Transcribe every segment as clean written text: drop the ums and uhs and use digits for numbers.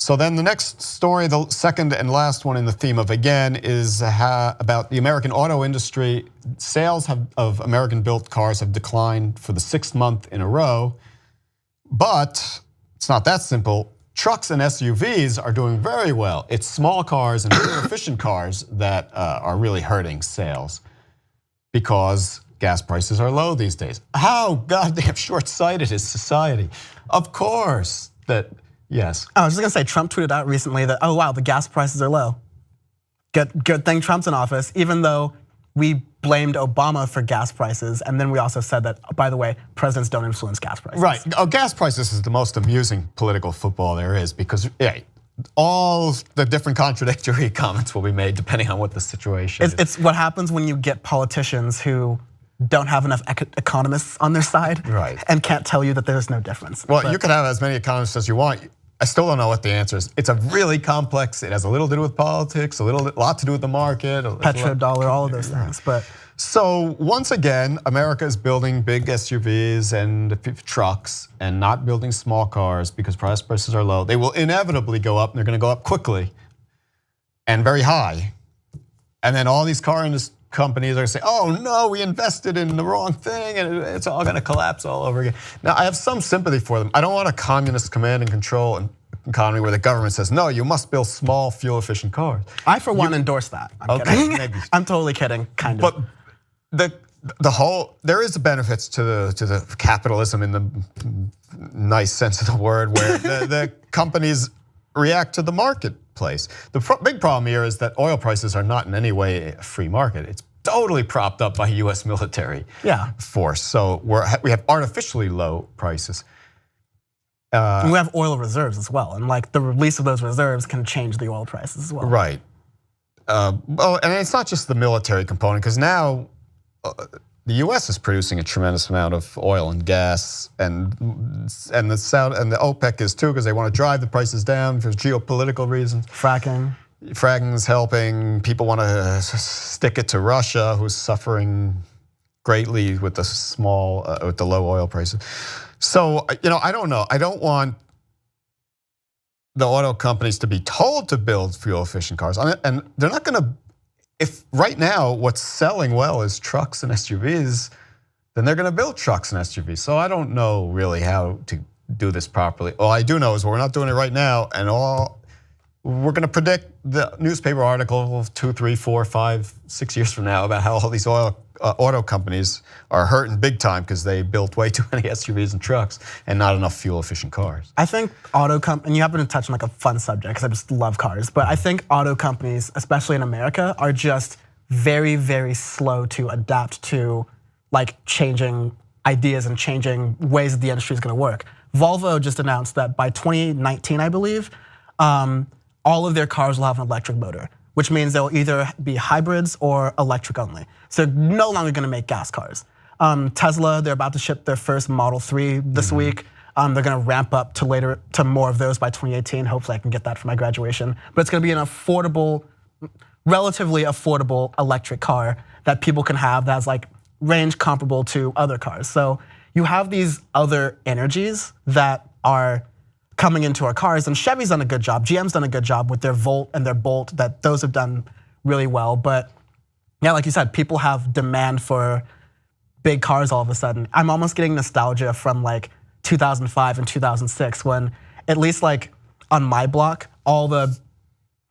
So then the next story, the second and last one in the theme of again, is about the American auto industry. Sales of American-built cars have declined for the 6th month in a row. But it's not that simple. Trucks and SUVs are doing very well. It's small cars and fuel-efficient cars that are really hurting sales because gas prices are low these days. How goddamn short-sighted is society? Of course that. Yes. I was just gonna say, Trump tweeted out recently that, oh wow, the gas prices are low. Good thing Trump's in office, even though we blamed Obama for gas prices, and then we also said that, by the way, presidents don't influence gas prices. Right, gas prices is the most amusing political football there is because all the different contradictory comments will be made depending on what the situation is. It's what happens when you get politicians who don't have enough economists on their side, right, and can't tell you that there's no difference. Well, you can have as many economists as you want. I still don't know what the answer is. It's a really complex. It has a little to do with politics, lot to do with the market, petrodollar, all of those things. But so once again, America is building big SUVs and trucks and not building small cars because prices are low. They will inevitably go up, and they're going to go up quickly and very high. And then all these car companies are going to say, oh no, we invested in the wrong thing and it's all going to collapse all over again. Now, I have some sympathy for them. I don't want a communist command and control economy where the government says, no, you must build small, fuel-efficient cars. I, for one, endorse that. I'm kidding. Maybe. I'm totally kidding, kind of. But there is benefits to the capitalism in the nice sense of the word, where the companies react to the marketplace. The big problem here is that oil prices are not in any way a free market. It's totally propped up by US military force. So we have artificially low prices. And we have oil reserves as well, and like the release of those reserves can change the oil prices as well. Right. Well, and it's not just the military component, because now the US is producing a tremendous amount of oil and gas, and the OPEC is too, because they want to drive the prices down for geopolitical reasons. Fracking is helping. People want to stick it to Russia, who's suffering greatly with the low oil prices. So I don't know. I don't want the auto companies to be told to build fuel efficient cars, and they're not going to. If right now what's selling well is trucks and SUVs, then they're going to build trucks and SUVs. So I don't know really how to do this properly. All I do know is we're not doing it right now, and we're going to predict the newspaper article of 2, 3, 4, 5, 6 years from now about how all these auto companies are hurting big time because they built way too many SUVs and trucks and not enough fuel efficient cars. I think and you happen to touch on like a fun subject because I just love cars, but I think auto companies, especially in America, are just very, very slow to adapt to like changing ideas and changing ways that the industry is going to work. Volvo just announced that by 2019, I believe, all of their cars will have an electric motor, which means they'll either be hybrids or electric only. So they're no longer gonna make gas cars. Tesla, they're about to ship their first Model 3 this week. They're gonna ramp up to more of those by 2018. Hopefully I can get that for my graduation. But it's gonna be an affordable, relatively affordable electric car that people can have that has like range comparable to other cars. So you have these other energies that are coming into our cars, and Chevy's done a good job, GM's done a good job with their Volt and their Bolt, that those have done really well. But yeah, like you said, people have demand for big cars all of a sudden. I'm almost getting nostalgia from like 2005 and 2006 when, at least like on my block, all the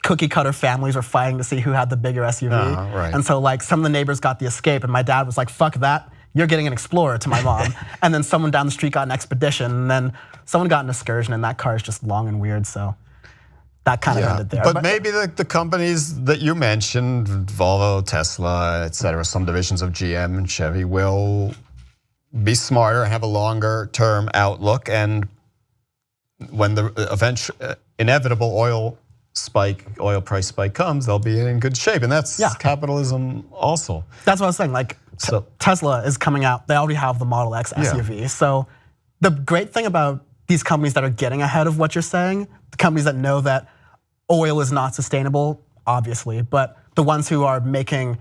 cookie cutter families were fighting to see who had the bigger SUV. Right. And so like some of the neighbors got the Escape, and my dad was like, fuck that, you're getting an Explorer, to my mom. And then someone down the street got an Expedition, and then someone got an Excursion, and that car is just long and weird, so that kind of ended there. But maybe the companies that you mentioned, Volvo, Tesla, et cetera, some divisions of GM and Chevy will be smarter and have a longer term outlook, and when the inevitable oil price spike comes, they'll be in good shape, and that's capitalism also. That's what I was saying, like Tesla is coming out, they already have the Model X SUV. So the great thing about these companies that are getting ahead of what you're saying, the companies that know that oil is not sustainable, obviously, but the ones who are making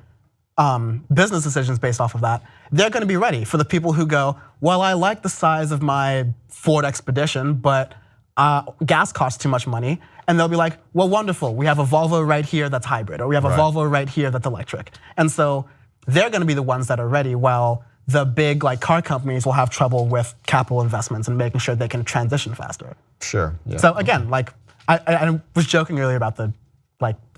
business decisions based off of that, they're gonna be ready for the people who go, well, I like the size of my Ford Expedition, but gas costs too much money, and they'll be like, well, wonderful, we have a Volvo right here that's hybrid, or we have a Volvo right here that's electric. And so they're gonna be the ones that are ready, while the big car companies will have trouble with capital investments and making sure they can transition faster. Sure, yeah. So again, I was joking earlier about the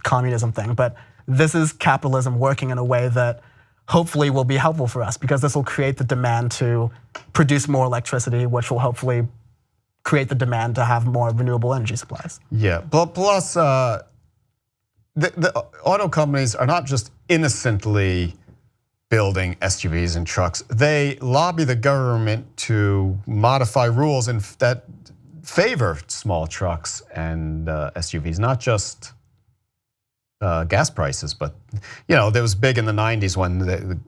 communism thing, but this is capitalism working in a way that hopefully will be helpful for us, because this will create the demand to produce more electricity, which will hopefully create the demand to have more renewable energy supplies. Yeah, plus the auto companies are not just innocently building SUVs and trucks. They lobby the government to modify rules that favor small trucks and SUVs, not just gas prices, but there was big in the 90s when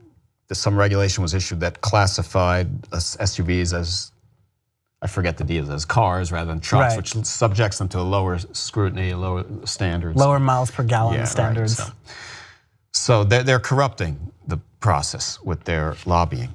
some regulation was issued that classified SUVs as, I forget the details, as cars rather than trucks, which subjects them to a lower scrutiny, lower standards. Lower miles per gallon standards. Right. So they're corrupting the process with their lobbying.